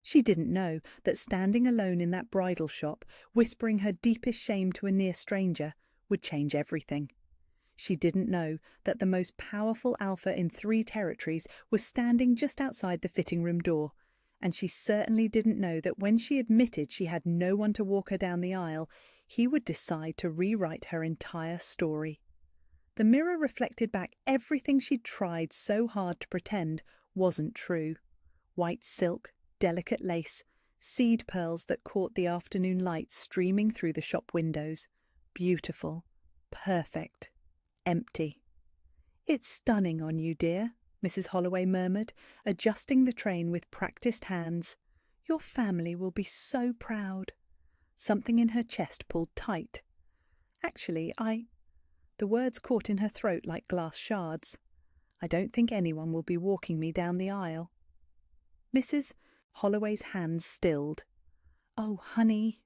She didn't know that standing alone in that bridal shop, whispering her deepest shame to a near stranger, would change everything. She didn't know that the most powerful alpha in 3 territories was standing just outside the fitting room door, and she certainly didn't know that when she admitted she had no one to walk her down the aisle, he would decide to rewrite her entire story. The mirror reflected back everything she'd tried so hard to pretend wasn't true. White silk, delicate lace, seed pearls that caught the afternoon light streaming through the shop windows. Beautiful, perfect, empty. "It's stunning on you, dear," Mrs. Holloway murmured, adjusting the train with practiced hands. "Your family will be so proud." Something in her chest pulled tight. "Actually, The words caught in her throat like glass shards. "I don't think anyone will be walking me down the aisle." Mrs. Holloway's hands stilled. "Oh, honey."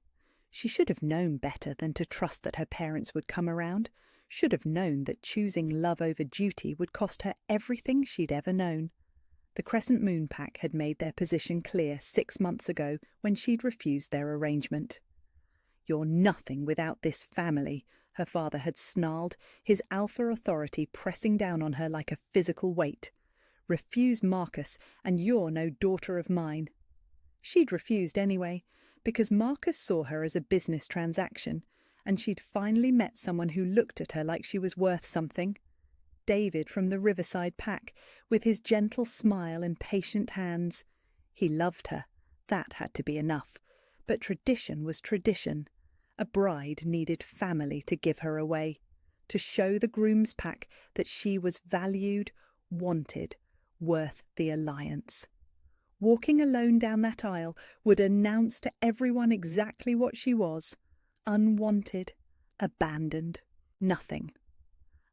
She should have known better than to trust that her parents would come around, should have known that choosing love over duty would cost her everything she'd ever known. The Crescent Moon Pack had made their position clear 6 months ago when she'd refused their arrangement. "You're nothing without this family," her father had snarled, his alpha authority pressing down on her like a physical weight. "Refuse Marcus, and you're no daughter of mine." She'd refused anyway, because Marcus saw her as a business transaction, and she'd finally met someone who looked at her like she was worth something. David from the Riverside Pack, with his gentle smile and patient hands. He loved her. That had to be enough. But tradition was tradition. A bride needed family to give her away, to show the groom's pack that she was valued, wanted, worth the alliance. Walking alone down that aisle would announce to everyone exactly what she was: unwanted, abandoned, nothing.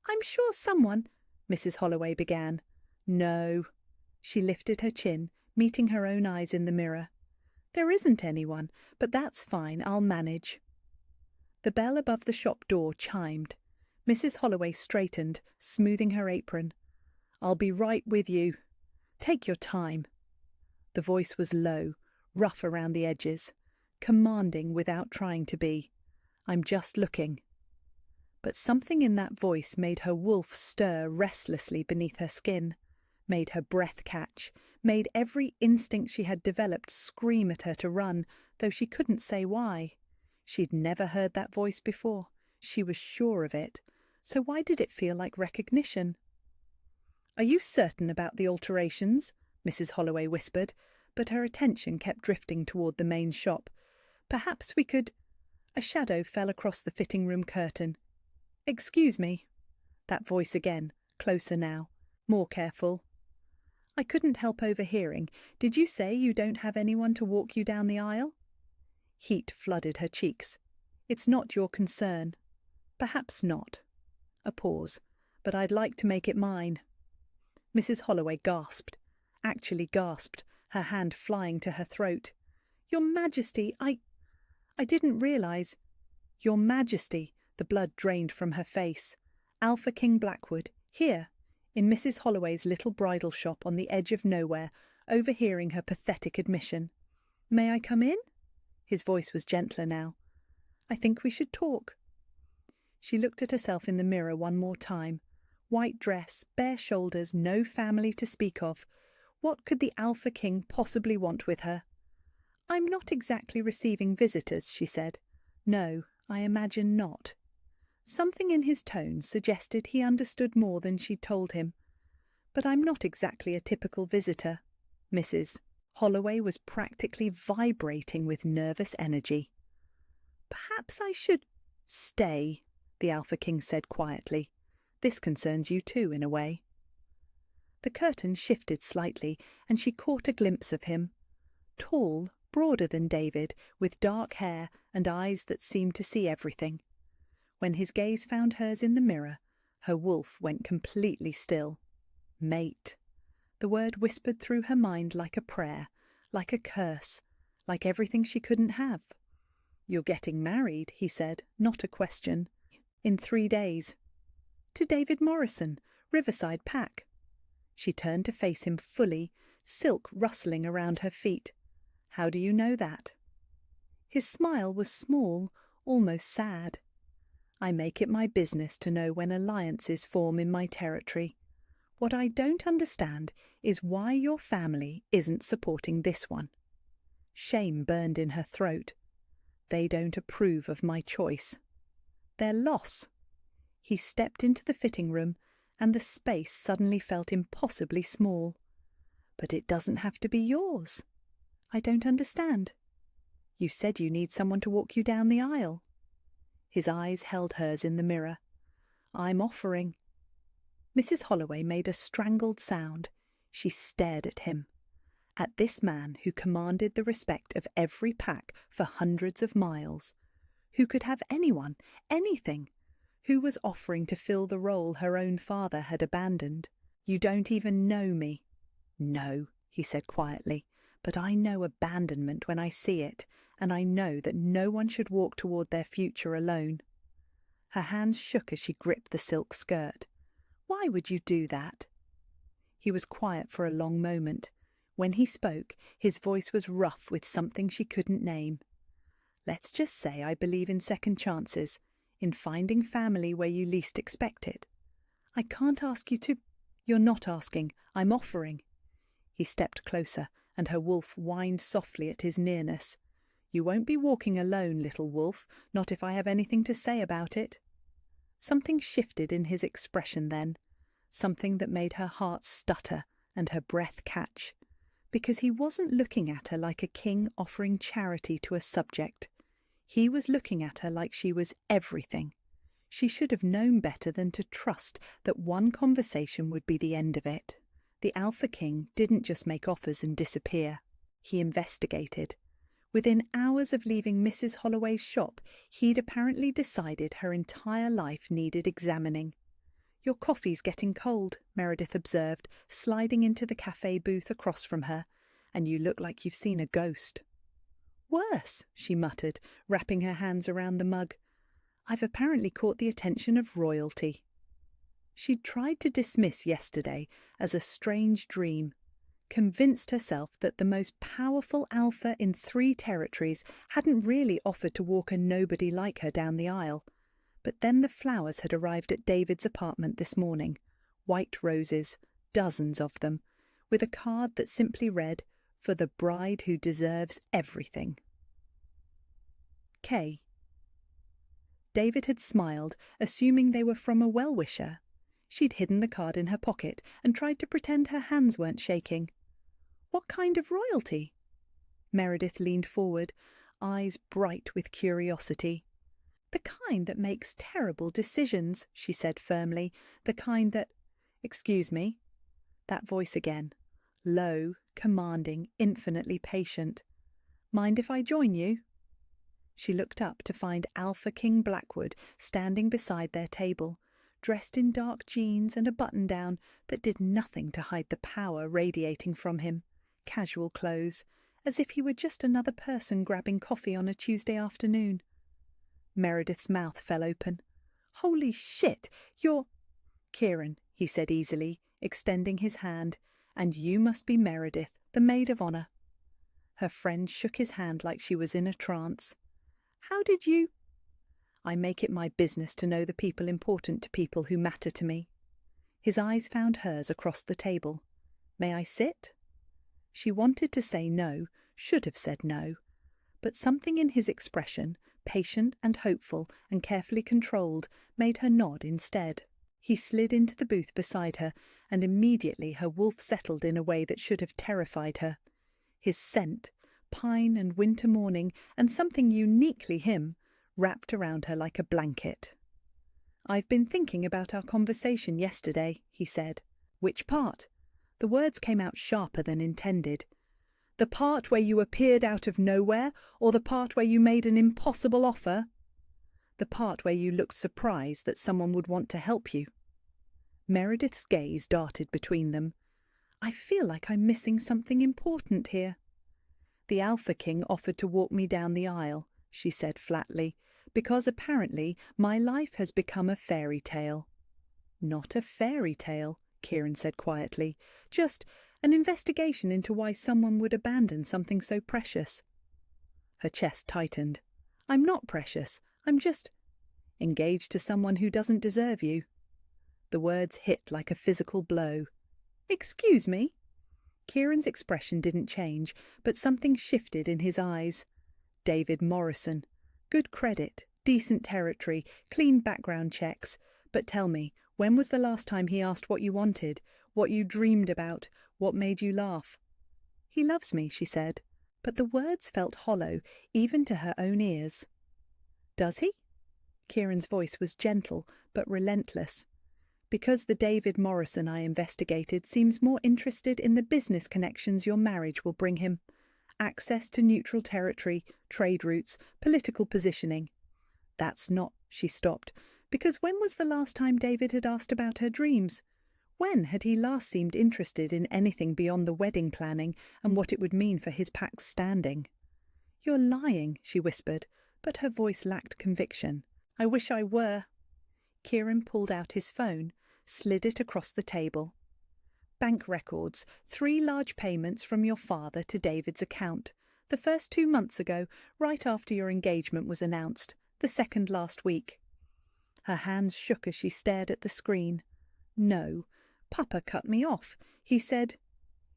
"I'm sure someone—" Mrs. Holloway began. "No." She lifted her chin, meeting her own eyes in the mirror. "There isn't anyone, but that's fine, I'll manage." The bell above the shop door chimed. Mrs. Holloway straightened, smoothing her apron. "I'll be right with you. Take your time." The voice was low, rough around the edges, commanding without trying to be. "I'm just looking." But something in that voice made her wolf stir restlessly beneath her skin, made her breath catch, made every instinct she had developed scream at her to run, though she couldn't say why. She'd never heard that voice before. She was sure of it. So why did it feel like recognition? "Are you certain about the alterations?" Mrs. Holloway whispered, but her attention kept drifting toward the main shop. "Perhaps we could—" A shadow fell across the fitting room curtain. "Excuse me." That voice again, closer now, more careful. "I couldn't help overhearing. Did you say you don't have anyone to walk you down the aisle?" Heat flooded her cheeks. "It's not your concern." "Perhaps not." A pause. "But I'd like to make it mine." Mrs. Holloway gasped. Actually gasped, her hand flying to her throat. "Your Majesty, I didn't realize—" "Your Majesty," the blood drained from her face. "Alpha King Blackwood, here, in Mrs. Holloway's little bridal shop on the edge of nowhere, overhearing her pathetic admission. May I come in?" His voice was gentler now. "I think we should talk." She looked at herself in the mirror one more time. White dress, bare shoulders, no family to speak of. What could the Alpha King possibly want with her? "I'm not exactly receiving visitors," she said. "No, I imagine not." Something in his tone suggested he understood more than she'd told him. "But I'm not exactly a typical visitor." Mrs. Holloway was practically vibrating with nervous energy. "Perhaps I should—" "Stay," the Alpha King said quietly. "This concerns you too, in a way." The curtain shifted slightly, and she caught a glimpse of him. Tall, broader than David, with dark hair and eyes that seemed to see everything. When his gaze found hers in the mirror, her wolf went completely still. Mate. The word whispered through her mind like a prayer, like a curse, like everything she couldn't have. "You're getting married," he said, not a question. "In 3 days." "To David Morrison, Riverside Pack." She turned to face him fully, silk rustling around her feet. How do you know that? His smile was small, almost sad. I make it my business to know when alliances form in my territory. What I don't understand is why your family isn't supporting this one. Shame burned in her throat. They don't approve of my choice. Their loss. He stepped into the fitting room, and the space suddenly felt impossibly small. But it doesn't have to be yours. I don't understand. You said you need someone to walk you down the aisle. His eyes held hers in the mirror. I'm offering. Mrs. Holloway made a strangled sound. She stared at him. At this man who commanded the respect of every pack for hundreds of miles, who could have anyone, anything, who was offering to fill the role her own father had abandoned. You don't even know me. No, he said quietly, but I know abandonment when I see it, and I know that no one should walk toward their future alone. Her hands shook as she gripped the silk skirt. Why would you do that? He was quiet for a long moment. When he spoke, his voice was rough with something she couldn't name. Let's just say I believe in second chances, in finding family where you least expect it. I can't ask you to... You're not asking. I'm offering. He stepped closer, and her wolf whined softly at his nearness. You won't be walking alone, little wolf, not if I have anything to say about it. Something shifted in his expression then, something that made her heart stutter and her breath catch, because he wasn't looking at her like a king offering charity to a subject. He was looking at her like she was everything. She should have known better than to trust that one conversation would be the end of it. The Alpha King didn't just make offers and disappear. He investigated. Within hours of leaving Mrs. Holloway's shop, he'd apparently decided her entire life needed examining. Your coffee's getting cold, Meredith observed, sliding into the cafe booth across from her, and you look like you've seen a ghost. Worse, she muttered, wrapping her hands around the mug. I've apparently caught the attention of royalty. She'd tried to dismiss yesterday as a strange dream, convinced herself that the most powerful alpha in 3 territories hadn't really offered to walk a nobody like her down the aisle. But then the flowers had arrived at David's apartment this morning, white roses, dozens of them, with a card that simply read, "For the bride who deserves everything." K. David had smiled, assuming they were from a well-wisher. She'd hidden the card in her pocket and tried to pretend her hands weren't shaking. What kind of royalty? Meredith leaned forward, eyes bright with curiosity. The kind that makes terrible decisions, she said firmly. The kind that... Excuse me. That voice again. Low, commanding, infinitely patient. Mind if I join you? She looked up to find Alpha King Blackwood standing beside their table, dressed in dark jeans and a button-down that did nothing to hide the power radiating from him. Casual clothes, as if he were just another person grabbing coffee on a Tuesday afternoon. Meredith's mouth fell open. Holy shit, you're... Kieran, he said easily, extending his hand, and you must be Meredith, the maid of honour. Her friend shook his hand like she was in a trance. How did you... I make it my business to know the people important to people who matter to me. His eyes found hers across the table. May I sit? She wanted to say no, should have said no, but something in his expression, patient and hopeful and carefully controlled, made her nod instead. He slid into the booth beside her, and immediately her wolf settled in a way that should have terrified her. His scent, pine and winter morning, and something uniquely him, wrapped around her like a blanket. I've been thinking about our conversation yesterday, he said. Which part? The words came out sharper than intended. The part where you appeared out of nowhere, or the part where you made an impossible offer? The part where you looked surprised that someone would want to help you. Meredith's gaze darted between them. I feel like I'm missing something important here. The Alpha King offered to walk me down the aisle, she said flatly, because apparently my life has become a fairy tale. Not a fairy tale, Kieran said quietly, just An investigation into why someone would abandon something so precious. Her chest tightened. I'm not precious. I'm just engaged to someone who doesn't deserve you. The words hit like a physical blow. Excuse me? Kieran's expression didn't change, but something shifted in his eyes. David Morrison. Good credit, decent territory, clean background checks. But tell me, when was the last time he asked what you wanted, what you dreamed about, what made you laugh? He loves me, she said, but the words felt hollow, even to her own ears. Does he? Kieran's voice was gentle, but relentless. Because the David Morrison I investigated seems more interested in the business connections your marriage will bring him. Access to neutral territory, trade routes, political positioning. That's not, she stopped, because when was the last time David had asked about her dreams? When had he last seemed interested in anything beyond the wedding planning and what it would mean for his pack's standing? You're lying, she whispered, but her voice lacked conviction. I wish I were. Kieran pulled out his phone, slid it across the table. Bank records, 3 large payments from your father to David's account. The first 2 months ago, right after your engagement was announced, the second last week. Her hands shook as she stared at the screen. No, Papa cut me off. He said...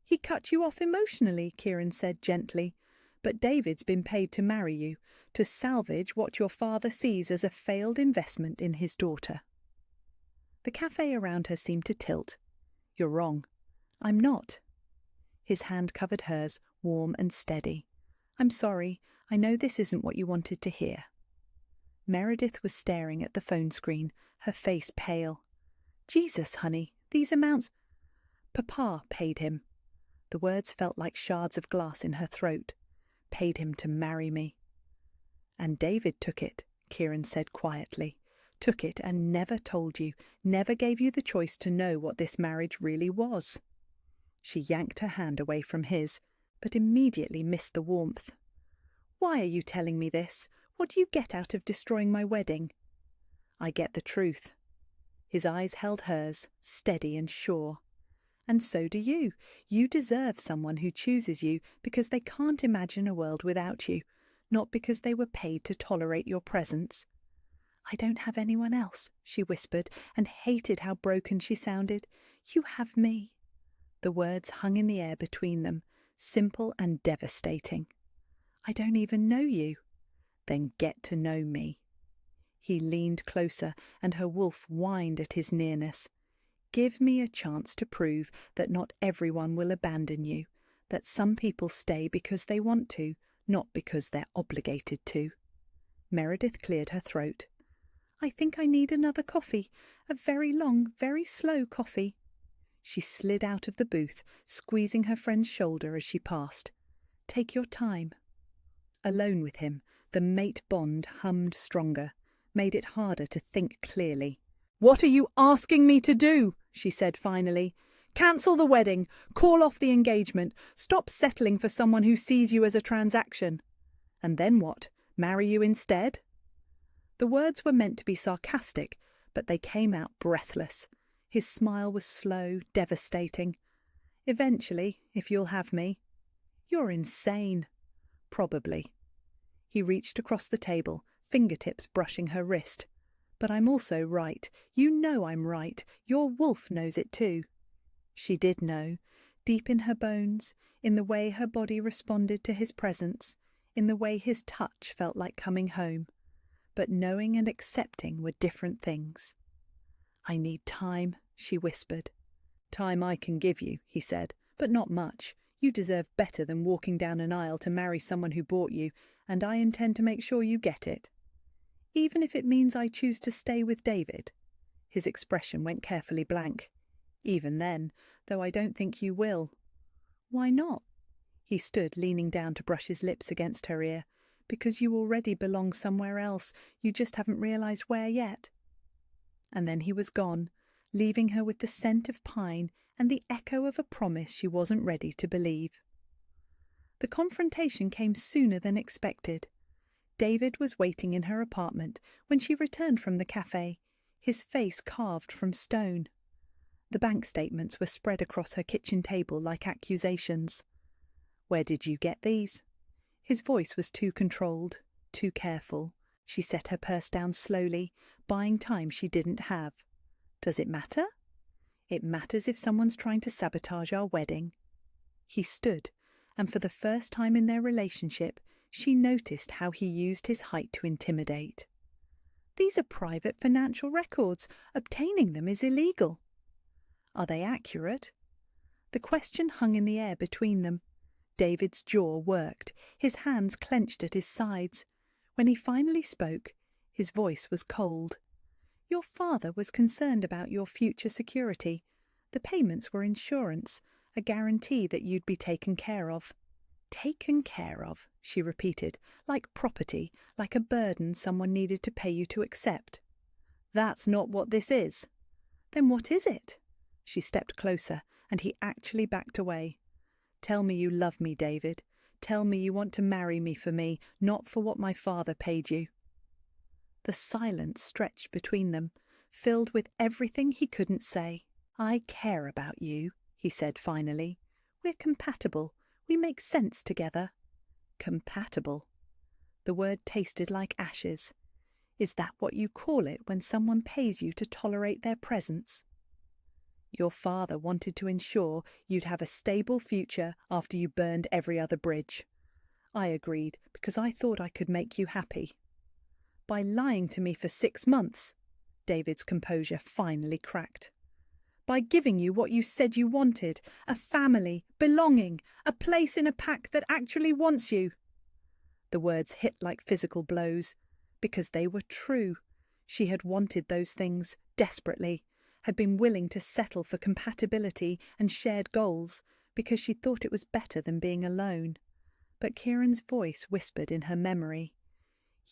He cut you off emotionally, Kieran said gently. But David's been paid to marry you, to salvage what your father sees as a failed investment in his daughter. The cafe around her seemed to tilt. You're wrong. I'm not. His hand covered hers, warm and steady. I'm sorry. I know this isn't what you wanted to hear. Meredith was staring at the phone screen, her face pale. Jesus, honey, these amounts... Papa paid him. The words felt like shards of glass in her throat. Paid him to marry me. And David took it, Kieran said quietly. Took it and never told you, never gave you the choice to know what this marriage really was. She yanked her hand away from his, but immediately missed the warmth. Why are you telling me this? What do you get out of destroying my wedding? I get the truth. His eyes held hers, steady and sure. And so do you. You deserve someone who chooses you because they can't imagine a world without you, not because they were paid to tolerate your presence. I don't have anyone else, she whispered, and hated how broken she sounded. You have me. The words hung in the air between them, simple and devastating. I don't even know you. Then get to know me. He leaned closer, and her wolf whined at his nearness. Give me a chance to prove that not everyone will abandon you, that some people stay because they want to, not because they're obligated to. Meredith cleared her throat. I think I need another coffee, a very long, very slow coffee. She slid out of the booth, squeezing her friend's shoulder as she passed. Take your time. Alone with him, the mate bond hummed stronger, made it harder to think clearly. What are you asking me to do? She said finally. Cancel the wedding, call off the engagement, stop settling for someone who sees you as a transaction. And then what? Marry you instead? The words were meant to be sarcastic, but they came out breathless. His smile was slow, devastating. Eventually, if you'll have me. You're insane. Probably. He reached across the table, fingertips brushing her wrist. But I'm also right. You know I'm right. Your wolf knows it too. She did know, deep in her bones, in the way her body responded to his presence, in the way his touch felt like coming home. But knowing and accepting were different things. I need time, she whispered. Time I can give you, he said, but not much. You deserve better than walking down an aisle to marry someone who bought you, and I intend to make sure you get it. Even if it means I choose to stay with David. His expression went carefully blank. Even then, though I don't think you will. Why not? He stood leaning down to brush his lips against her ear. Because you already belong somewhere else, you just haven't realized where yet. And then he was gone, leaving her with the scent of pine and the echo of a promise she wasn't ready to believe. The confrontation came sooner than expected. David was waiting in her apartment when she returned from the cafe, his face carved from stone. The bank statements were spread across her kitchen table like accusations. "Where did you get these?" His voice was too controlled, too careful. She set her purse down slowly, buying time she didn't have. "Does it matter?" "It matters if someone's trying to sabotage our wedding." He stood, and for the first time in their relationship, she noticed how he used his height to intimidate. "These are private financial records. Obtaining them is illegal." "Are they accurate?" The question hung in the air between them. David's jaw worked, his hands clenched at his sides. When he finally spoke, his voice was cold. "Your father was concerned about your future security. The payments were insurance, a guarantee that you'd be taken care of." "Taken care of," she repeated, "like property, like a burden someone needed to pay you to accept." "That's not what this is." "Then what is it?" She stepped closer, and he actually backed away. "Tell me you love me, David. Tell me you want to marry me for me, not for what my father paid you." The silence stretched between them, filled with everything he couldn't say. "I care about you," he said finally. "We're compatible. We make sense together." Compatible. The word tasted like ashes. "Is that what you call it when someone pays you to tolerate their presence?" "Your father wanted to ensure you'd have a stable future after you burned every other bridge. I agreed because I thought I could make you happy." "By lying to me for 6 months," David's composure finally cracked. "By giving you what you said you wanted, a family, belonging, a place in a pack that actually wants you." The words hit like physical blows, because they were true. She had wanted those things desperately, had been willing to settle for compatibility and shared goals, because she thought it was better than being alone. But Kieran's voice whispered in her memory,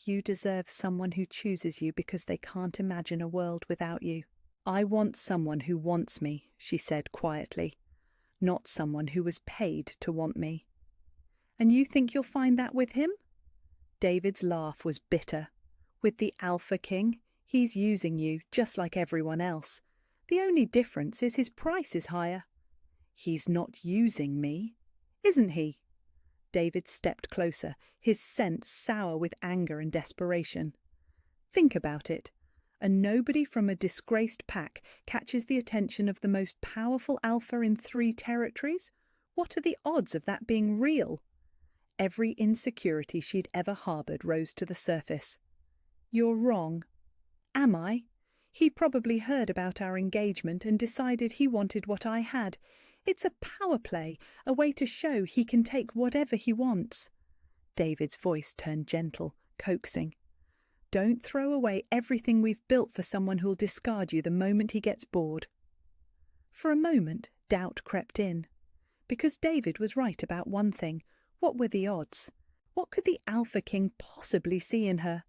"You deserve someone who chooses you because they can't imagine a world without you." "I want someone who wants me," she said quietly, "not someone who was paid to want me." "And you think you'll find that with him?" David's laugh was bitter. "With the Alpha King, he's using you just like everyone else. The only difference is his price is higher." "He's not using me." "Isn't he?" David stepped closer, his scent sour with anger and desperation. "Think about it. A nobody from a disgraced pack catches the attention of the most powerful alpha in 3 territories? What are the odds of that being real?" Every insecurity she'd ever harboured rose to the surface. "You're wrong." "Am I? He probably heard about our engagement and decided he wanted what I had. It's a power play, a way to show he can take whatever he wants." David's voice turned gentle, coaxing. "Don't throw away everything we've built for someone who'll discard you the moment he gets bored." For a moment, doubt crept in. Because David was right about one thing, what were the odds? What could the Alpha King possibly see in her?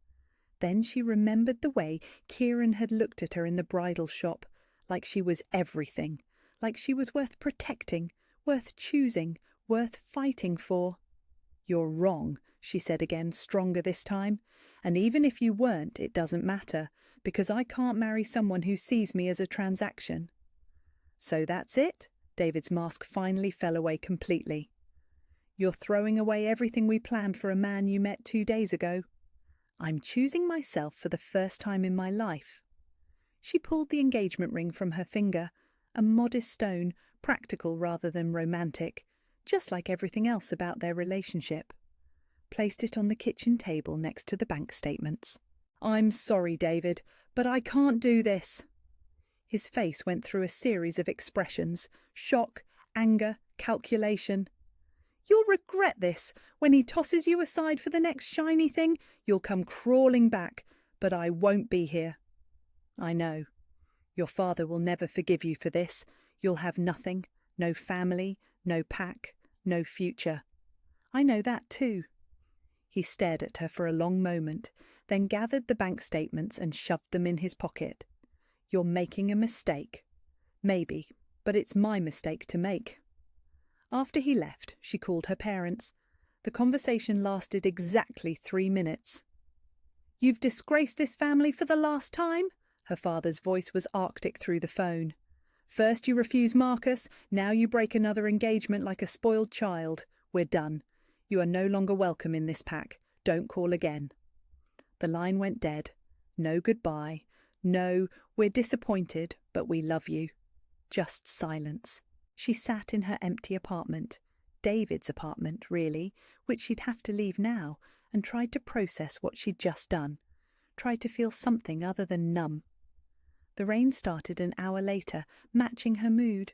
Then she remembered the way Kieran had looked at her in the bridal shop, like she was everything, like she was worth protecting, worth choosing, worth fighting for. "You're wrong," she said again, stronger this time. "And even if you weren't, it doesn't matter, because I can't marry someone who sees me as a transaction." "So that's it?" David's mask finally fell away completely. "You're throwing away everything we planned for a man you met 2 days ago?" "I'm choosing myself for the first time in my life." She pulled the engagement ring from her finger, a modest stone, practical rather than romantic, just like everything else about their relationship. Placed it on the kitchen table next to the bank statements. "I'm sorry, David, but I can't do this." His face went through a series of expressions: shock, anger, calculation. "You'll regret this. When he tosses you aside for the next shiny thing, you'll come crawling back, but I won't be here." "I know. Your father will never forgive you for this. You'll have nothing, no family, no pack, no future." "I know that too." He stared at her for a long moment, then gathered the bank statements and shoved them in his pocket. "You're making a mistake." "Maybe, but it's my mistake to make." After he left, she called her parents. The conversation lasted exactly 3 minutes. "You've disgraced this family for the last time?" Her father's voice was arctic through the phone. First you refuse Marcus, now you break another engagement like a spoiled child. We're done. You are no longer welcome in this pack. Don't call again." The line went dead. No goodbye. No, we're disappointed, but we love you. Just silence. She sat in her empty apartment, David's apartment, really, which she'd have to leave now, and tried to process what she'd just done. Tried to feel something other than numb. The rain started an hour later, matching her mood.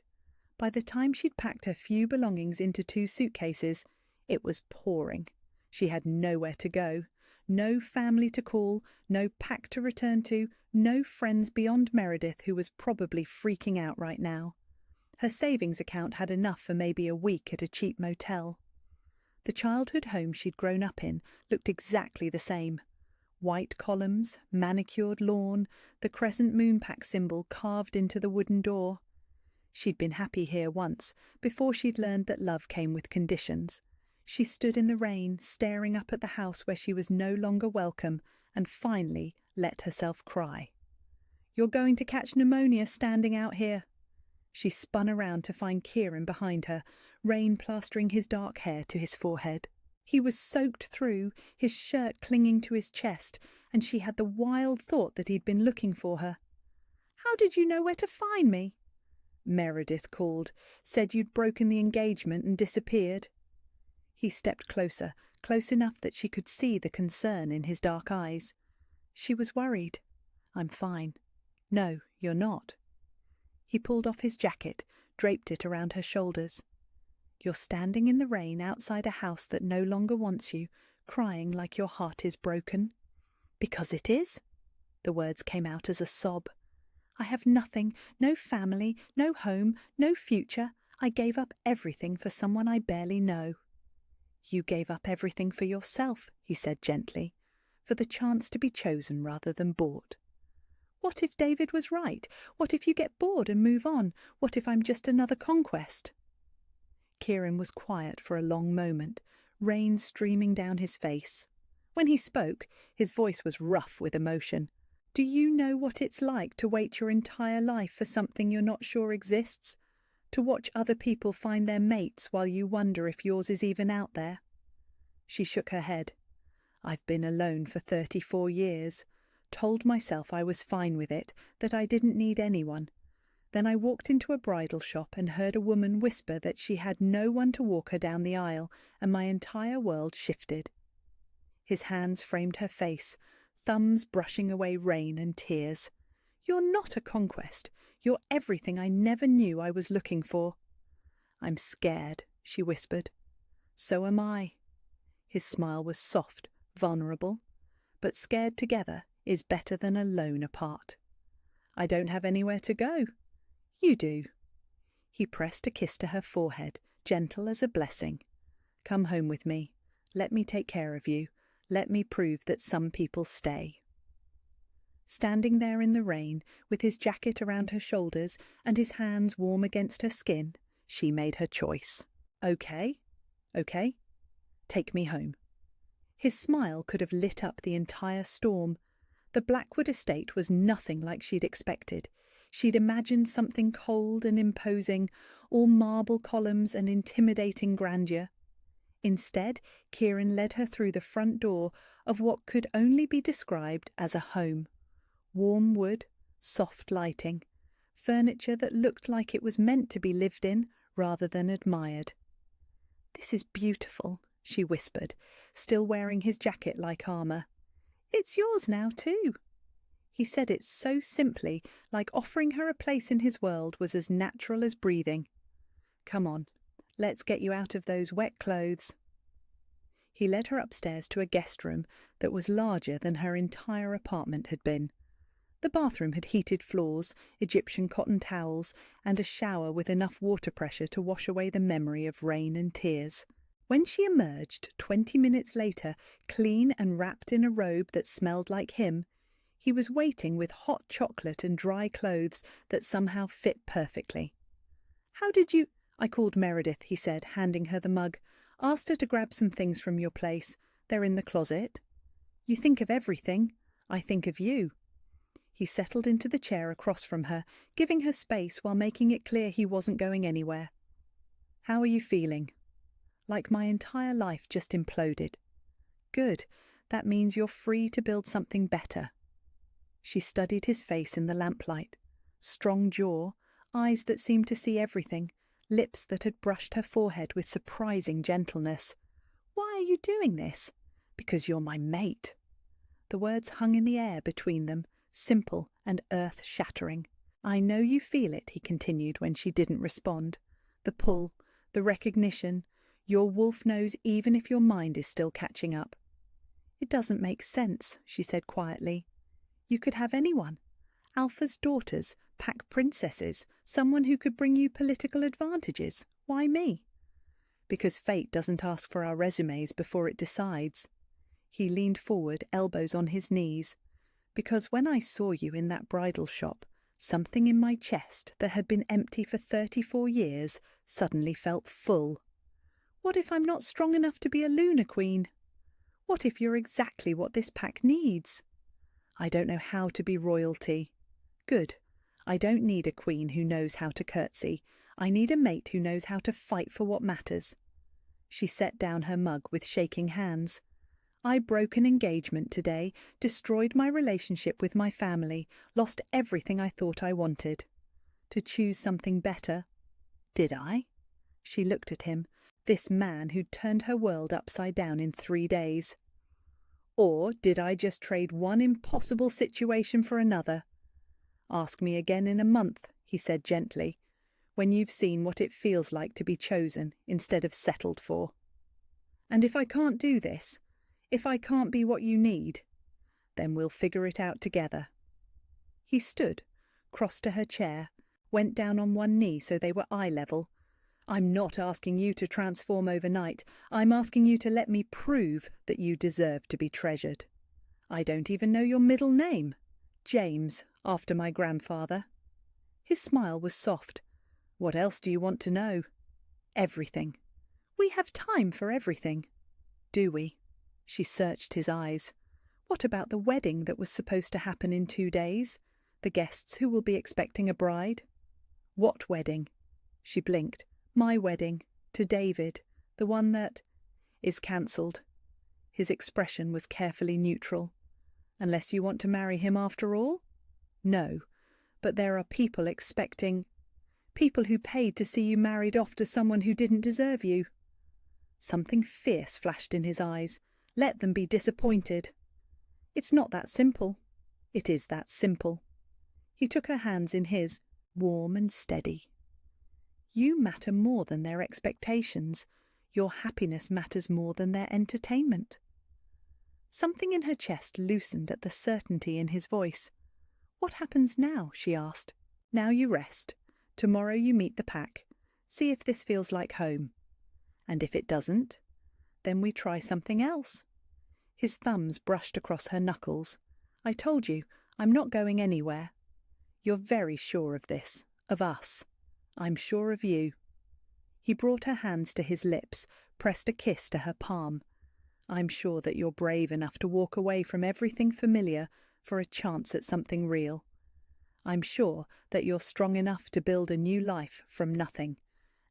By the time she'd packed her few belongings into 2 suitcases, it was pouring. She had nowhere to go. No family to call, no pack to return to, no friends beyond Meredith, who was probably freaking out right now. Her savings account had enough for maybe a week at a cheap motel. The childhood home she'd grown up in looked exactly the same. White columns, manicured lawn, the crescent moon pack symbol carved into the wooden door. She'd been happy here once, before she'd learned that love came with conditions. She stood in the rain, staring up at the house where she was no longer welcome, and finally let herself cry. "You're going to catch pneumonia standing out here." She spun around to find Kieran behind her, rain plastering his dark hair to his forehead. He was soaked through, his shirt clinging to his chest, and she had the wild thought that he'd been looking for her. "How did you know where to find me?" "Meredith called, said you'd broken the engagement and disappeared." He stepped closer, close enough that she could see the concern in his dark eyes. She was worried. "I'm fine." "No, you're not." He pulled off his jacket, draped it around her shoulders. "You're standing in the rain outside a house that no longer wants you, crying like your heart is broken." "Because it is?" The words came out as a sob. "I have nothing, no family, no home, no future. I gave up everything for someone I barely know." "You gave up everything for yourself," he said gently, "for the chance to be chosen rather than bought." "What if David was right? What if you get bored and move on? What if I'm just another conquest?" Kieran was quiet for a long moment, rain streaming down his face. When he spoke, his voice was rough with emotion. "Do you know what it's like to wait your entire life for something you're not sure exists? To watch other people find their mates while you wonder if yours is even out there?" She shook her head. "I've been alone for 34 years. Told myself I was fine with it, that I didn't need anyone. Then I walked into a bridal shop and heard a woman whisper that she had no one to walk her down the aisle, and my entire world shifted." His hands framed her face, thumbs brushing away rain and tears. "You're not a conquest. You're everything I never knew I was looking for." "I'm scared," she whispered. "So am I." His smile was soft, vulnerable. "But scared together is better than alone apart." "I don't have anywhere to go." "You do." He pressed a kiss to her forehead, gentle as a blessing. "Come home with me. Let me take care of you. Let me prove that some people stay." Standing there in the rain, with his jacket around her shoulders and his hands warm against her skin, she made her choice. Okay. Take me home." His smile could have lit up the entire storm. The Blackwood estate was nothing like she'd expected. She'd imagined something cold and imposing, all marble columns and intimidating grandeur. Instead, Kieran led her through the front door of what could only be described as a home. Warm wood, soft lighting, furniture that looked like it was meant to be lived in rather than admired. "This is beautiful," she whispered, still wearing his jacket like armour. "It's yours now, too." He said it so simply, like offering her a place in his world was as natural as breathing. "Come on, let's get you out of those wet clothes." He led her upstairs to a guest room that was larger than her entire apartment had been. The bathroom had heated floors, Egyptian cotton towels, and a shower with enough water pressure to wash away the memory of rain and tears. When she emerged 20 minutes later, clean and wrapped in a robe that smelled like him, he was waiting with hot chocolate and dry clothes that somehow fit perfectly. "How did you—" "I called Meredith," he said, handing her the mug. "Asked her to grab some things from your place. They're in the closet." "You think of everything. I think of you." He settled into the chair across from her, giving her space while making it clear he wasn't going anywhere. "How are you feeling?" "Like my entire life just imploded." "Good. That means you're free to build something better." She studied his face in the lamplight. Strong jaw, eyes that seemed to see everything, lips that had brushed her forehead with surprising gentleness. "Why are you doing this?" "Because you're my mate." The words hung in the air between them, simple and earth-shattering. "I know you feel it," he continued when she didn't respond. "The pull, the recognition. Your wolf knows even if your mind is still catching up." "It doesn't make sense," she said quietly. "You could have anyone. Alpha's daughters, pack princesses, someone who could bring you political advantages. Why me?" "Because fate doesn't ask for our resumes before it decides." He leaned forward, elbows on his knees. "Because when I saw you in that bridal shop, something in my chest that had been empty for 34 years suddenly felt full. What if I'm not strong enough to be a Lunar Queen? What if you're exactly what this pack needs? I don't know how to be royalty. Good. I don't need a queen who knows how to curtsy. I need a mate who knows how to fight for what matters." She set down her mug with shaking hands. "I broke an engagement today, destroyed my relationship with my family, lost everything I thought I wanted. To choose something better. Did I?" She looked at him, this man who'd turned her world upside down in 3 days. "Or did I just trade one impossible situation for another?" "Ask me again in a month," he said gently, "when you've seen what it feels like to be chosen instead of settled for." "And if I can't do this, if I can't be what you need, then we'll figure it out together." He stood, crossed to her chair, went down on one knee so they were eye level. "I'm not asking you to transform overnight. I'm asking you to let me prove that you deserve to be treasured. I don't even know your middle name. James, after my grandfather." His smile was soft. "What else do you want to know?" "Everything. We have time for everything." "Do we?" She searched his eyes. "What about the wedding that was supposed to happen in 2 days? The guests who will be expecting a bride?" "What wedding?" She blinked. "My wedding. To David. The one that is cancelled." His expression was carefully neutral. "Unless you want to marry him after all?" "No. But there are people expecting. People who paid to see you married off to someone who didn't deserve you." Something fierce flashed in his eyes. "Let them be disappointed." "It's not that simple." "It is that simple." He took her hands in his, warm and steady. "You matter more than their expectations. Your happiness matters more than their entertainment." Something in her chest loosened at the certainty in his voice. "What happens now?" she asked. "Now you rest. Tomorrow you meet the pack. See if this feels like home. And if it doesn't, then we try something else." His thumbs brushed across her knuckles. "I told you, I'm not going anywhere. You're very sure of this, of us. I'm sure of you." He brought her hands to his lips, pressed a kiss to her palm. "I'm sure that you're brave enough to walk away from everything familiar for a chance at something real. I'm sure that you're strong enough to build a new life from nothing.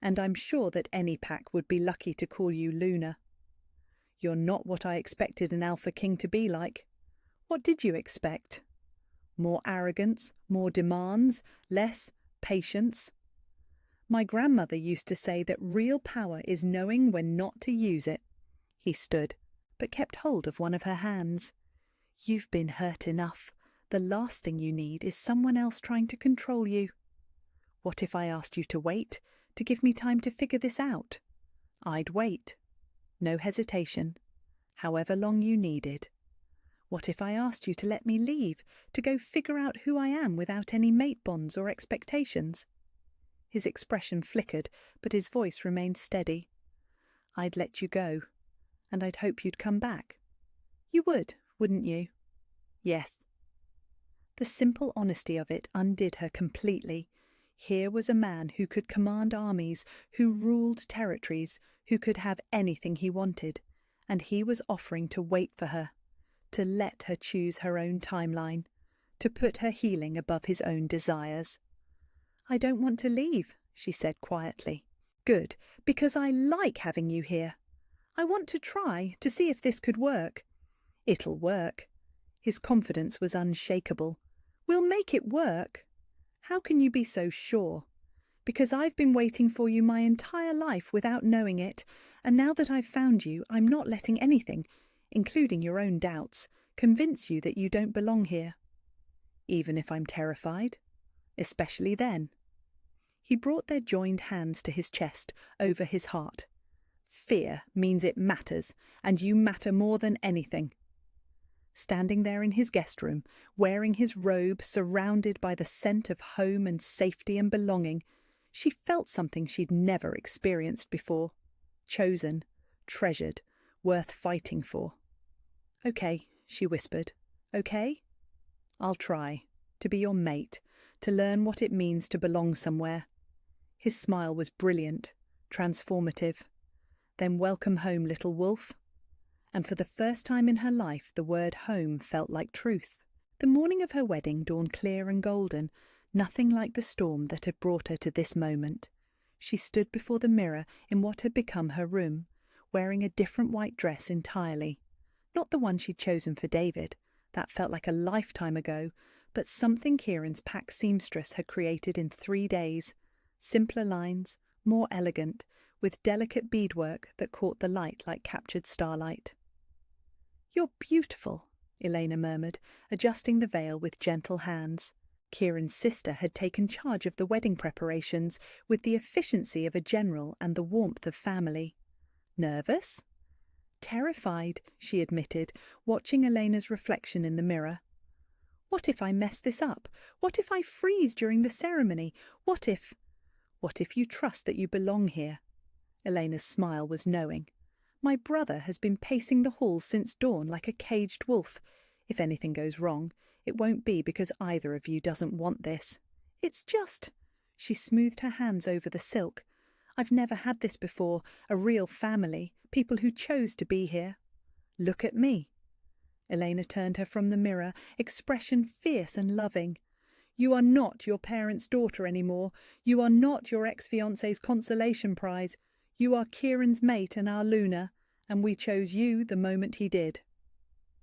And I'm sure that any pack would be lucky to call you Luna. You're not what I expected an Alpha King to be like. What did you expect? More arrogance, more demands, less patience? My grandmother used to say that real power is knowing when not to use it." He stood, but kept hold of one of her hands. "You've been hurt enough. The last thing you need is someone else trying to control you." "What if I asked you to wait, to give me time to figure this out?" "I'd wait. No hesitation. However long you needed." "What if I asked you to let me leave, to go figure out who I am without any mate bonds or expectations?" His expression flickered, but his voice remained steady. "I'd let you go, and I'd hope you'd come back." "You would, wouldn't you?" "Yes." The simple honesty of it undid her completely. Here was a man who could command armies, who ruled territories, who could have anything he wanted, and he was offering to wait for her, to let her choose her own timeline, to put her healing above his own desires. "I don't want to leave," she said quietly. "Good, because I like having you here. I want to try to see if this could work." "It'll work." His confidence was unshakable. "We'll make it work." "How can you be so sure?" "Because I've been waiting for you my entire life without knowing it, and now that I've found you, I'm not letting anything, including your own doubts, convince you that you don't belong here." "Even if I'm terrified?" "Especially then." He brought their joined hands to his chest, over his heart. "Fear means it matters, and you matter more than anything." Standing there in his guest room, wearing his robe, surrounded by the scent of home and safety and belonging, she felt something she'd never experienced before. Chosen, treasured, worth fighting for. "Okay," she whispered. "Okay? I'll try. To be your mate, to learn what it means to belong somewhere." His smile was brilliant, transformative. "Then welcome home, little wolf." And for the first time in her life, the word home felt like truth. The morning of her wedding dawned clear and golden, nothing like the storm that had brought her to this moment. She stood before the mirror in what had become her room, wearing a different white dress entirely. Not the one she'd chosen for David, that felt like a lifetime ago, but something Kieran's pack seamstress had created in 3 days. Simpler lines, more elegant, with delicate beadwork that caught the light like captured starlight. "You're beautiful," Elena murmured, adjusting the veil with gentle hands. Kieran's sister had taken charge of the wedding preparations with the efficiency of a general and the warmth of family. "Nervous?" "Terrified," she admitted, watching Elena's reflection in the mirror. "What if I mess this up? What if I freeze during the ceremony? What if you trust that you belong here?" Elena's smile was knowing. "My brother has been pacing the halls since dawn like a caged wolf. If anything goes wrong, it won't be because either of you doesn't want this. It's just—" She smoothed her hands over the silk. "I've never had this before, a real family, people who chose to be here. Look at me." Elena turned her from the mirror, expression fierce and loving. "You are not your parents' daughter anymore. You are not your ex-fiancé's consolation prize. You are Kieran's mate and our Luna, and we chose you the moment he did."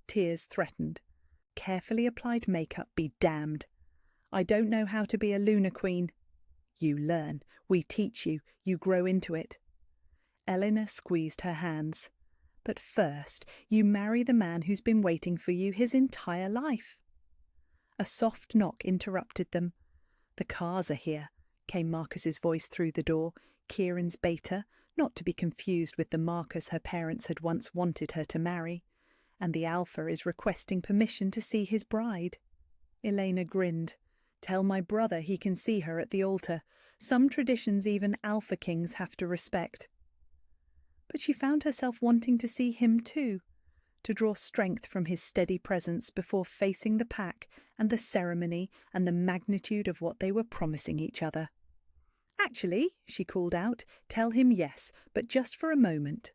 Tears threatened. Carefully applied makeup be damned. "I don't know how to be a Luna Queen." "You learn. We teach you. You grow into it." Eleanor squeezed her hands. "But first, you marry the man who's been waiting for you his entire life." A soft knock interrupted them. "The cars are here," came Marcus's voice through the door. "Kieran's beta, not to be confused with the Marcus her parents had once wanted her to marry. And the Alpha is requesting permission to see his bride." Elena grinned. "Tell my brother he can see her at the altar. Some traditions even Alpha Kings have to respect." But she found herself wanting to see him too, to draw strength from his steady presence before facing the pack and the ceremony and the magnitude of what they were promising each other. "Actually," she called out, "tell him yes, but just for a moment."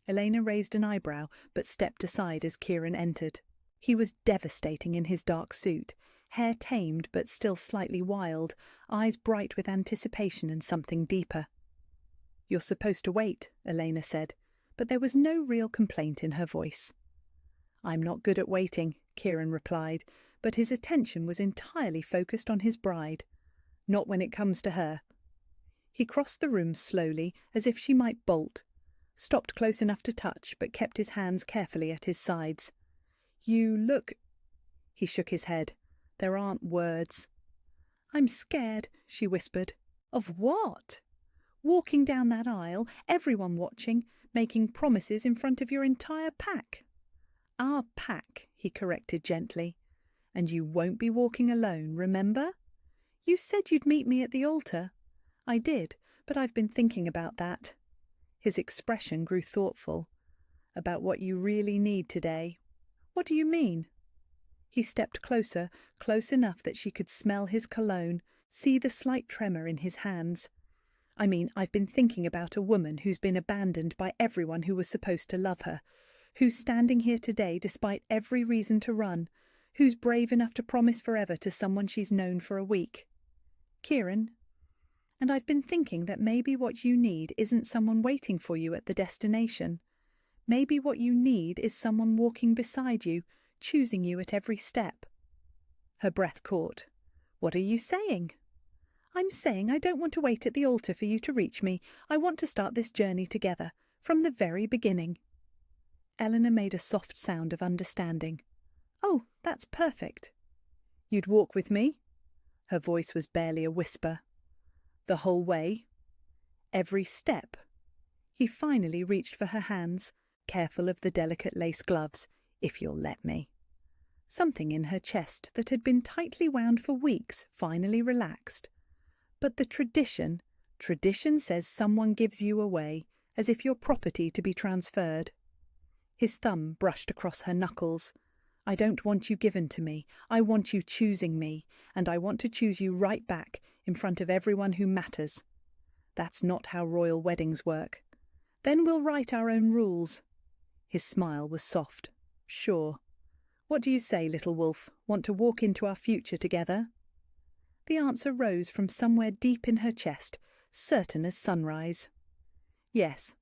Elena raised an eyebrow, but stepped aside as Kieran entered. He was devastating in his dark suit, hair tamed but still slightly wild, eyes bright with anticipation and something deeper. "You're supposed to wait," Elena said, but there was no real complaint in her voice. "I'm not good at waiting," Kieran replied, but his attention was entirely focused on his bride. "Not when it comes to her." He crossed the room slowly, as if she might bolt, stopped close enough to touch, but kept his hands carefully at his sides. "You look—" He shook his head. "There aren't words." "I'm scared," she whispered. "Of what?" "Walking down that aisle, everyone watching, making promises in front of your entire pack." "Our pack," he corrected gently. "And you won't be walking alone, remember?" "You said you'd meet me at the altar." "I did, but I've been thinking about that." His expression grew thoughtful. "About what you really need today." "What do you mean?" He stepped closer, close enough that she could smell his cologne, see the slight tremor in his hands. "I mean, I've been thinking about a woman who's been abandoned by everyone who was supposed to love her, who's standing here today despite every reason to run, Who's brave enough to promise forever to someone she's known for a week? Kieran. And I've been thinking that maybe what you need isn't someone waiting for you at the destination. Maybe what you need is someone walking beside you, choosing you at every step. Her breath caught. What are you saying? I'm saying I don't want to wait at the altar for you to reach me. I want to start this journey together, from the very beginning. Eleanor made a soft sound of understanding. Oh, that's perfect. You'd walk with me? Her voice was barely a whisper. The whole way? Every step? He finally reached for her hands, careful of the delicate lace gloves. If you'll let me. Something in her chest that had been tightly wound for weeks finally relaxed. But the tradition says someone gives you away, as if you're property to be transferred. His thumb brushed across her knuckles. I don't want you given to me. I want you choosing me, and I want to choose you right back, in front of everyone who matters. That's not how royal weddings work. Then we'll write our own rules. His smile was soft. Sure. What do you say, little wolf? Want to walk into our future together? The answer rose from somewhere deep in her chest, certain as sunrise. Yes.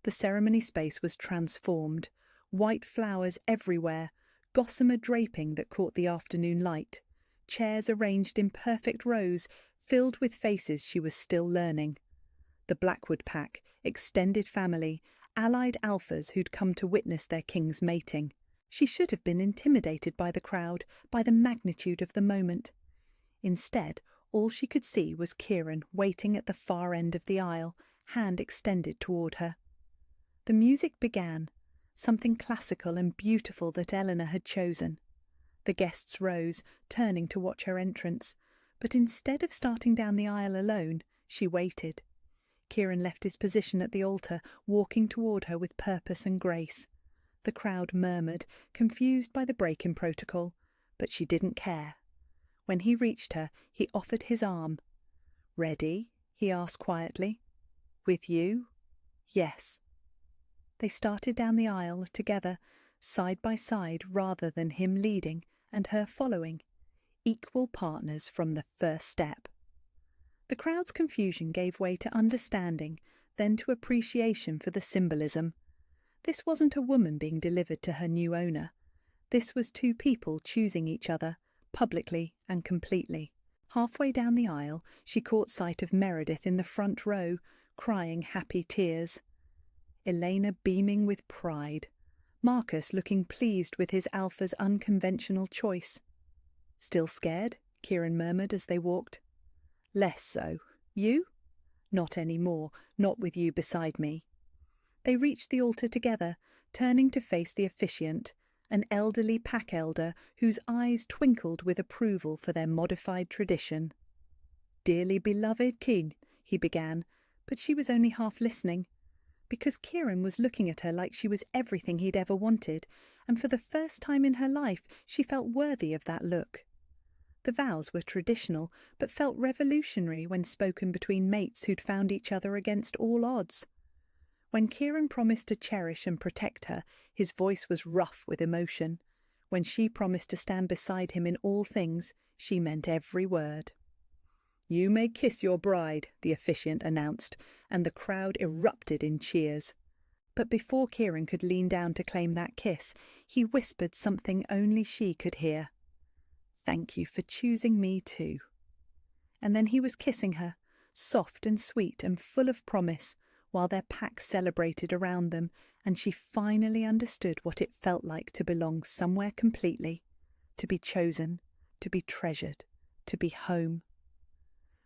The ceremony space was transformed. White flowers everywhere, gossamer draping that caught the afternoon light, chairs arranged in perfect rows, filled with faces she was still learning. The Blackwood pack, extended family, allied alphas who'd come to witness their king's mating. She should have been intimidated by the crowd, by the magnitude of the moment. Instead, all she could see was Kieran waiting at the far end of the aisle, hand extended toward her. The music began, something classical and beautiful that Eleanor had chosen. The guests rose, turning to watch her entrance, but instead of starting down the aisle alone, she waited. Kieran left his position at the altar, walking toward her with purpose and grace. The crowd murmured, confused by the break in protocol, but she didn't care. When he reached her, he offered his arm. Ready? He asked quietly. With you? Yes. They started down the aisle together, side by side rather than him leading and her following, equal partners from the first step. The crowd's confusion gave way to understanding, then to appreciation for the symbolism. This wasn't a woman being delivered to her new owner. This was two people choosing each other, publicly and completely. Halfway down the aisle, she caught sight of Meredith in the front row, crying happy tears. Elena beaming with pride. Marcus looking pleased with his alpha's unconventional choice. Still scared? Kieran murmured as they walked. Less so. You? Not any more, not with you beside me. They reached the altar together, turning to face the officiant, an elderly pack elder whose eyes twinkled with approval for their modified tradition. Dearly beloved king, he began, but she was only half listening, because Kieran was looking at her like she was everything he'd ever wanted, and for the first time in her life she felt worthy of that look. The vows were traditional, but felt revolutionary when spoken between mates who'd found each other against all odds. When Kieran promised to cherish and protect her, his voice was rough with emotion. When she promised to stand beside him in all things, she meant every word. You may kiss your bride, the officiant announced, and the crowd erupted in cheers. But before Kieran could lean down to claim that kiss, he whispered something only she could hear. Thank you for choosing me too. And then he was kissing her, soft and sweet and full of promise, while their pack celebrated around them, and she finally understood what it felt like to belong somewhere completely, to be chosen, to be treasured, to be home.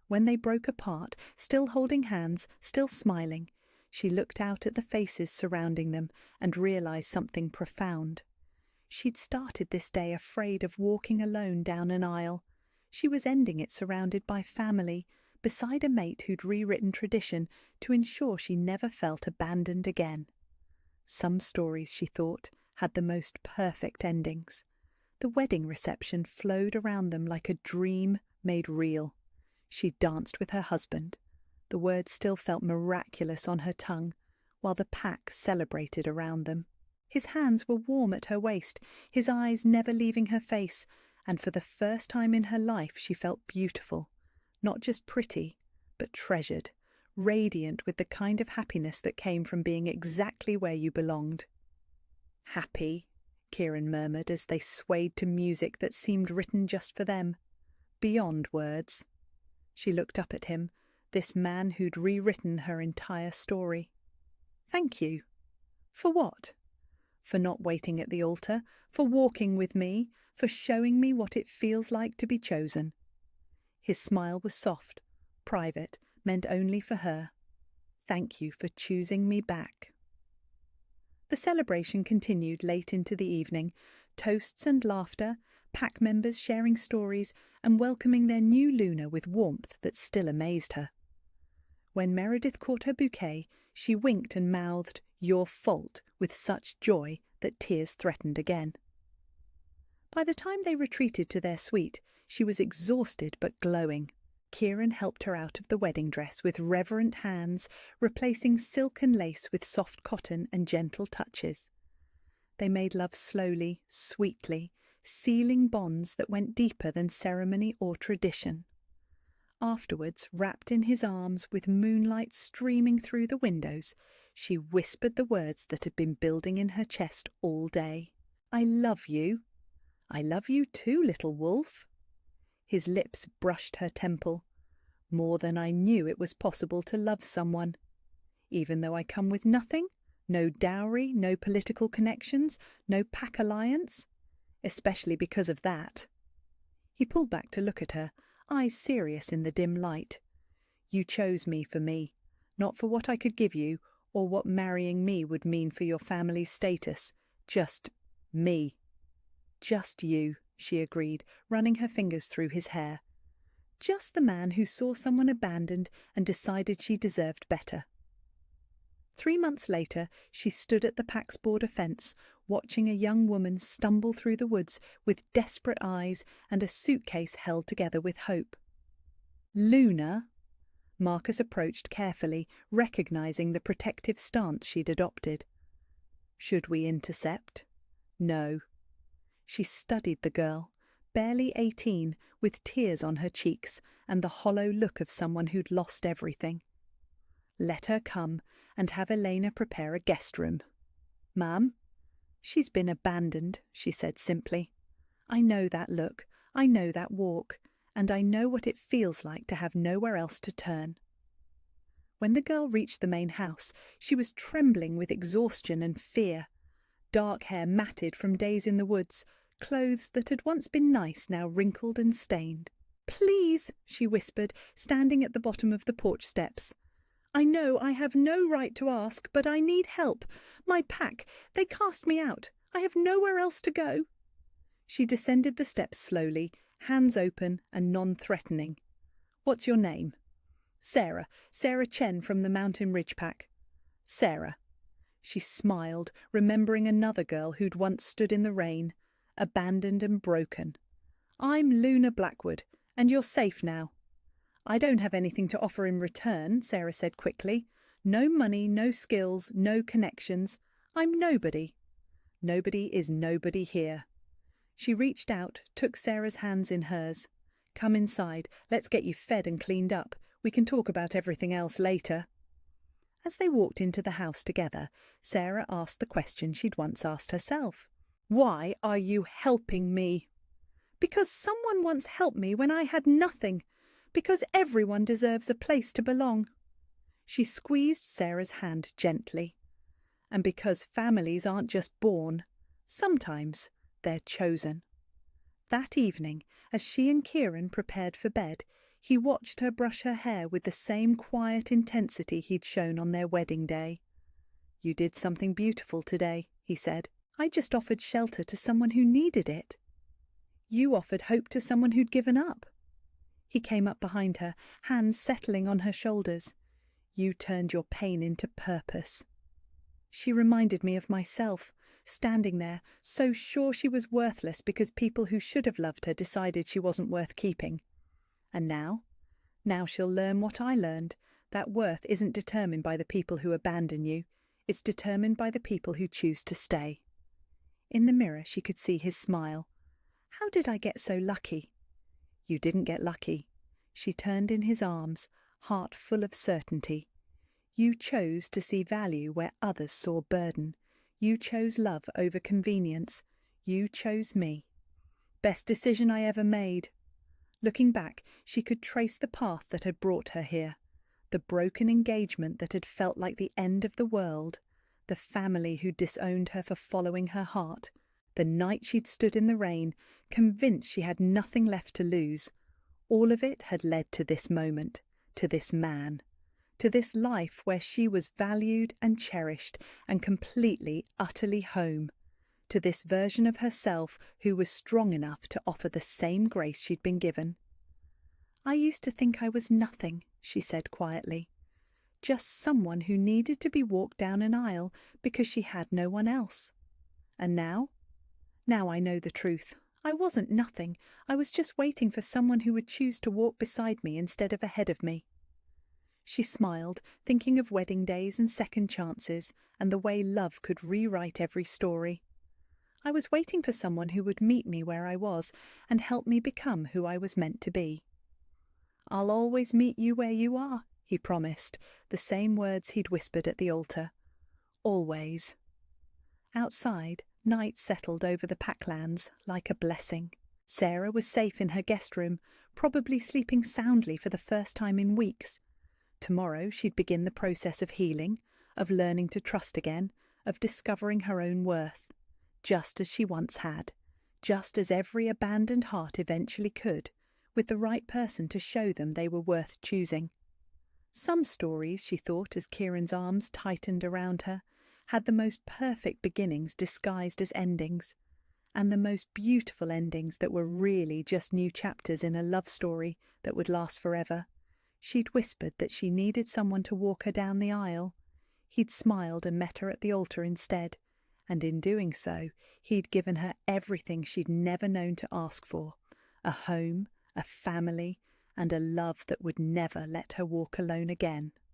When they broke apart, still holding hands, still smiling, she looked out at the faces surrounding them and realized something profound. She'd started this day afraid of walking alone down an aisle. She was ending it surrounded by family, beside a mate who'd rewritten tradition to ensure she never felt abandoned again. Some stories, she thought, had the most perfect endings. The wedding reception flowed around them like a dream made real. She danced with her husband. The words still felt miraculous on her tongue, while the pack celebrated around them. His hands were warm at her waist, his eyes never leaving her face, and for the first time in her life she felt beautiful, not just pretty, but treasured, radiant with the kind of happiness that came from being exactly where you belonged. "Happy," Kieran murmured as they swayed to music that seemed written just for them, beyond words. She looked up at him, this man who'd rewritten her entire story. "Thank you." For what? For not waiting at the altar, for walking with me, for showing me what it feels like to be chosen. His smile was soft, private, meant only for her. "Thank you for choosing me back." The celebration continued late into the evening, toasts and laughter, pack members sharing stories and welcoming their new Luna with warmth that still amazed her. When Meredith caught her bouquet, she winked and mouthed, "Your fault," with such joy that tears threatened again. By the time they retreated to their suite, she was exhausted but glowing. Kieran helped her out of the wedding dress with reverent hands, replacing silk and lace with soft cotton and gentle touches. They made love slowly, sweetly, sealing bonds that went deeper than ceremony or tradition. Afterwards, wrapped in his arms with moonlight streaming through the windows, she whispered the words that had been building in her chest all day. "I love you." "I love you too, little wolf." His lips brushed her temple. "More than I knew it was possible to love someone. Even though I come with nothing, no dowry, no political connections, no pack alliance. Especially because of that." He pulled back to look at her, eyes serious in the dim light. "You chose me for me, not for what I could give you or what marrying me would mean for your family's status. Just me." "Just you," she agreed, running her fingers through his hair. Just the man who saw someone abandoned and decided she deserved better. 3 months later, she stood at the pack's border fence, watching a young woman stumble through the woods with desperate eyes and a suitcase held together with hope. "Luna?" Marcus approached carefully, recognizing the protective stance she'd adopted. "Should we intercept?" "No." She studied the girl, barely 18, with tears on her cheeks and the hollow look of someone who'd lost everything. "Let her come and have Elena prepare a guest room." "Ma'am?" "She's been abandoned," she said simply. "I know that look, I know that walk, and I know what it feels like to have nowhere else to turn." When the girl reached the main house, she was trembling with exhaustion and fear. Dark hair matted from days in the woods, clothes that had once been nice now wrinkled and stained. "Please," she whispered, standing at the bottom of the porch steps. "I know I have no right to ask, but I need help. My pack, they cast me out. I have nowhere else to go." She descended the steps slowly, hands open and non-threatening. "What's your name?" "Sarah. Sarah Chen from the Mountain Ridge Pack." "Sarah." She smiled, remembering another girl who'd once stood in the rain, abandoned and broken. "I'm Luna Blackwood, and you're safe now." "I don't have anything to offer in return," Sarah said quickly. "No money, no skills, no connections. I'm nobody." "Nobody is nobody here." She reached out, took Sarah's hands in hers. "Come inside. Let's get you fed and cleaned up. We can talk about everything else later." As they walked into the house together, Sarah asked the question she'd once asked herself. "Why are you helping me?" "Because someone once helped me when I had nothing. Because everyone deserves a place to belong." She squeezed Sarah's hand gently. "And because families aren't just born. Sometimes they're chosen." That evening, as she and Kieran prepared for bed, he watched her brush her hair with the same quiet intensity he'd shown on their wedding day. "You did something beautiful today," he said. "I just offered shelter to someone who needed it." "You offered hope to someone who'd given up." He came up behind her, hands settling on her shoulders. "You turned your pain into purpose." She reminded me of myself, standing there, so sure she was worthless because people who should have loved her decided she wasn't worth keeping. And now she'll learn what I learned, that worth isn't determined by the people who abandon you. It's determined by the people who choose to stay. In the mirror, she could see his smile. How did I get so lucky? You didn't get lucky. She turned in his arms, heart full of certainty. You chose to see value where others saw burden. You chose love over convenience. You chose me. Best decision I ever made. Looking back, she could trace the path that had brought her here. The broken engagement that had felt like the end of the world. The family who disowned her for following her heart. The night she'd stood in the rain, convinced she had nothing left to lose. All of it had led to this moment, to this man, to this life where she was valued and cherished and completely, utterly home, to this version of herself who was strong enough to offer the same grace she'd been given. I used to think I was nothing, she said quietly. Just someone who needed to be walked down an aisle because she had no one else. And now? Now I know the truth. I wasn't nothing. I was just waiting for someone who would choose to walk beside me instead of ahead of me. She smiled, thinking of wedding days and second chances and the way love could rewrite every story. I was waiting for someone who would meet me where I was and help me become who I was meant to be. I'll always meet you where you are, he promised, the same words he'd whispered at the altar. Always. Outside, night settled over the Packlands like a blessing. Sarah was safe in her guest room, probably sleeping soundly for the first time in weeks. Tomorrow she'd begin the process of healing, of learning to trust again, of discovering her own worth, just as she once had, just as every abandoned heart eventually could, with the right person to show them they were worth choosing. Some stories, she thought as Kieran's arms tightened around her, had the most perfect beginnings disguised as endings, and the most beautiful endings that were really just new chapters in a love story that would last forever. She'd whispered that she needed someone to walk her down the aisle. He'd smiled and met her at the altar instead, and in doing so, he'd given her everything she'd never known to ask for, a home, a family, and a love that would never let her walk alone again.